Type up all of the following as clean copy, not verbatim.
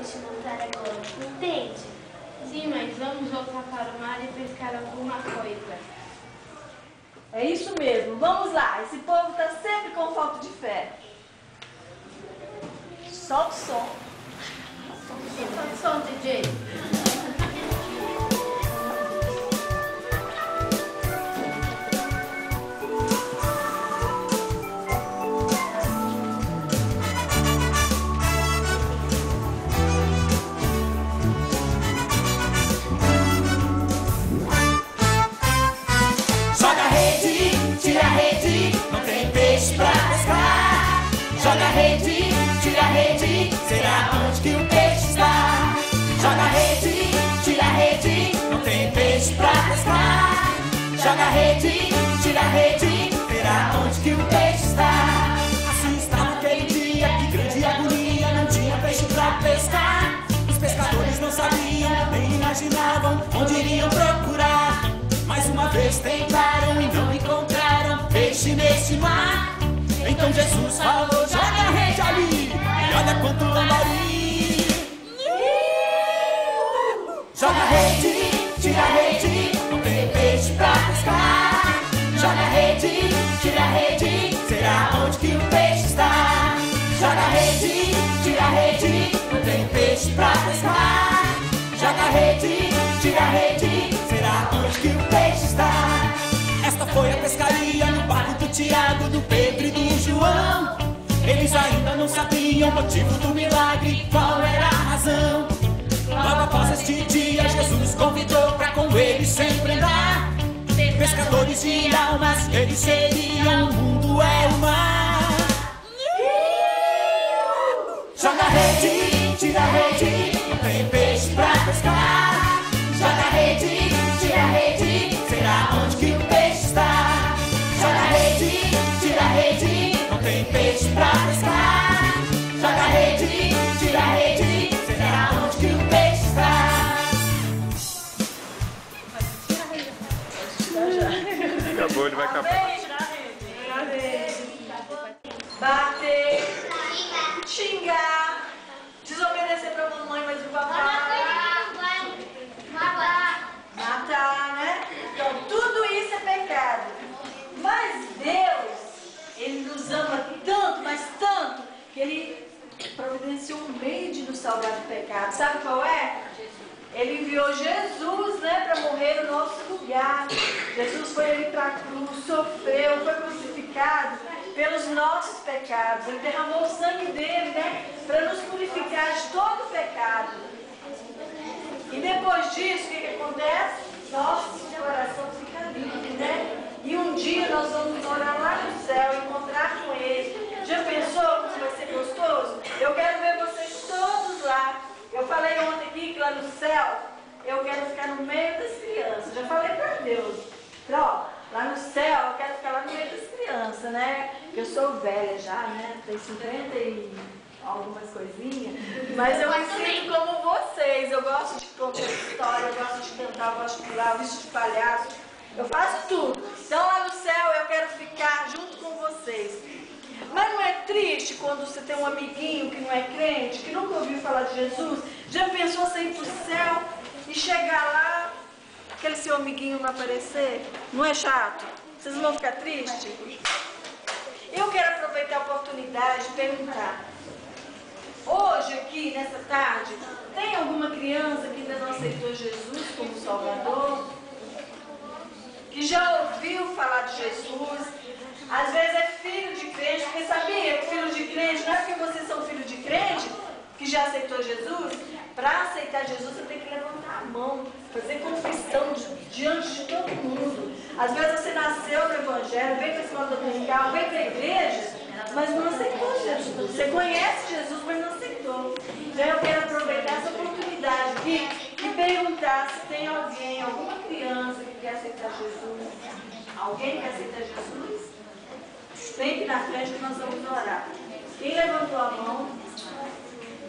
te montar agora, entende? Sim, mas vamos voltar para o mar e pescar alguma coisa. É isso mesmo, vamos lá. Esse povo está sempre com falta de fé. Solta o som. Solta o som, DJ. Joga a rede, tira a rede, não tem peixe pra pescar. Joga a rede, tira a rede, será onde que o peixe está? Joga a rede, tira a rede, não tem peixe pra pescar. Joga a rede, tira a rede, será onde que o peixe está? Assim estava aquele dia, que grande agonia, não tinha peixe pra pescar. Os pescadores não sabiam, nem imaginavam onde iriam procurar. Mais uma vez tentaram e não encontraram peixe neste mar. Então Jesus falou, joga a rede ali, e olha quanto lambari. Joga a rede, tira a rede, não tem peixe pra pescar. Joga a rede, tira a rede, será onde que o peixe está? Joga a rede, tira a rede, não tem peixe pra pescar. Joga a rede, tira a rede, será onde que o peixe está? Esta foi a pescaria no barco do Tiago, do Pedro e do João. Eles ainda não sabiam o motivo do milagre, qual era a razão. Logo após este dia, Jesus convidou pra com eles sempre andar. Pescadores de almas, eles seriam, o mundo é o mar. Joga a rede, tira a rede, não tem peixe pra pescar. Joga a rede, tira a rede, será onde que o peixe está? Joga a rede, tira a rede, não tem peixe pra pescar. Joga a rede, tira a rede, será onde que o peixe está? Acabou, ele vai acabar. Bater, xingar, desobedecer pra mamãe, mas o papai, matar, né? Então, tudo isso é pecado. Mas Deus, Ele nos ama tanto, mas tanto, que Ele providenciou um meio de nos salvar do pecado. Sabe qual é? Ele enviou Jesus, né, para morrer no nosso lugar. Jesus foi ali para a cruz, sofreu, foi crucificado pelos nossos pecados. Ele derramou o sangue dele, né, para nos purificar de todo pecado. E depois disso, o que acontece? Nosso coração fica limpo, né? E um dia nós vamos morar lá no céu, encontrar com Ele. Já pensou como vai ser gostoso? Eu quero ver vocês todos lá. Eu falei ontem aqui que lá no céu eu quero ficar no meio das crianças. Já falei para Deus. Então, ó, lá no céu eu quero ficar lá no meio das crianças, né? Eu sou velha já, né? Tenho 50 e algumas coisinhas. Mas eu me sinto como vocês. Eu gosto de contar história, eu gosto de cantar, eu gosto de pular, eu visto de palhaço. Eu faço tudo. Então lá no céu eu quero ficar junto com vocês. Mas não é triste quando você tem um amiguinho que não é crente, que nunca ouviu falar de Jesus? Já pensou você ir para o céu e chegar lá, aquele seu amiguinho não aparecer? Não é chato? Vocês não vão ficar tristes? Eu quero aproveitar a oportunidade de perguntar. Hoje aqui, nessa tarde, tem alguma criança que ainda não aceitou Jesus como Salvador? Que já ouviu falar de Jesus? Às vezes é filho de crente, porque sabia que filho de crente, não é porque vocês são filho de crente, que já aceitou Jesus? Para aceitar Jesus você tem que levantar a mão, fazer confissão diante de todo mundo. Às vezes você nasceu no Evangelho, veio para a escola dominical, veio para a igreja, mas não aceitou Jesus. Você conhece Jesus, mas não aceitou. Então eu quero aproveitar essa oportunidade aqui e perguntar se tem alguém, alguma criança que quer aceitar Jesus. Alguém quer aceitar Jesus? Vem aqui na frente que nós vamos orar. Quem levantou a mão?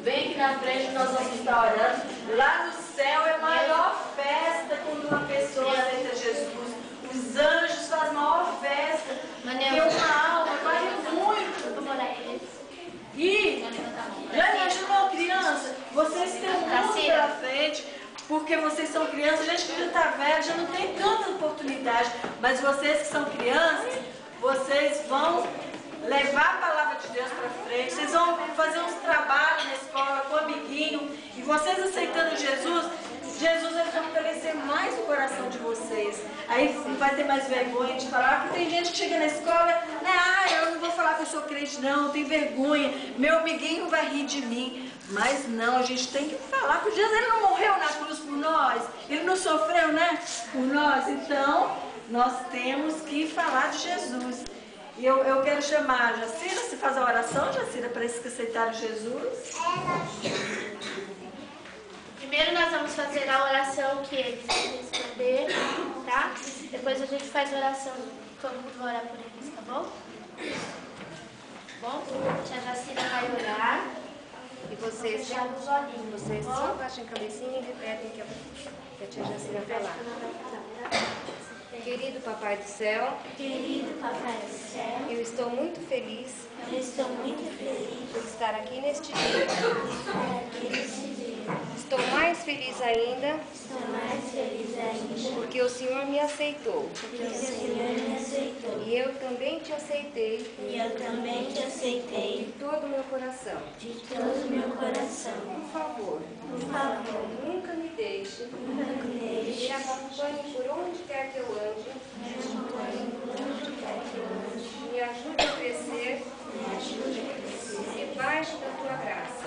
Vem aqui na frente que nós vamos estar orando. Lá no céu é a maior festa quando uma pessoa aceita Jesus. Os anjos fazem a maior festa. Porque uma alma vale muito. E já imaginou, criança? Você porque vocês são crianças, gente que já está velha, já não tem tanta oportunidade, mas vocês que são crianças, vocês vão levar a palavra de Deus para frente, vocês vão fazer uns trabalhos na escola com o amiguinho, e vocês aceitando Jesus ele vai fortalecer mais o coração de vocês. Aí não vai ter mais vergonha de falar, porque tem gente que chega na escola, né, eu não vou falar que eu sou crente não, tem vergonha, meu amiguinho vai rir de mim. Mas não, a gente tem que falar, porque Jesus ele não morreu na cruz por nós, ele não sofreu, né, por nós, então nós temos que falar de Jesus. E eu quero chamar a Jacira, você faz a oração, Jacira, para esses que aceitaram Jesus? Primeiro nós vamos fazer a oração que eles responderam, tá? Depois a gente faz a oração, todo mundo vai orar por eles, tá bom? Bom, tia Jacira vai orar. E vocês só baixem a cabecinha e repetem que a tia Jacira vai falar. Querido Papai do Céu, eu estou muito feliz por estar aqui neste dia. Estou mais feliz ainda porque o Senhor me aceitou. E eu também te aceitei de todo o meu coração. Por favor, nunca me deixe. Me acompanhe por onde quer que eu ande. Me ajude a crescer debaixo da tua graça.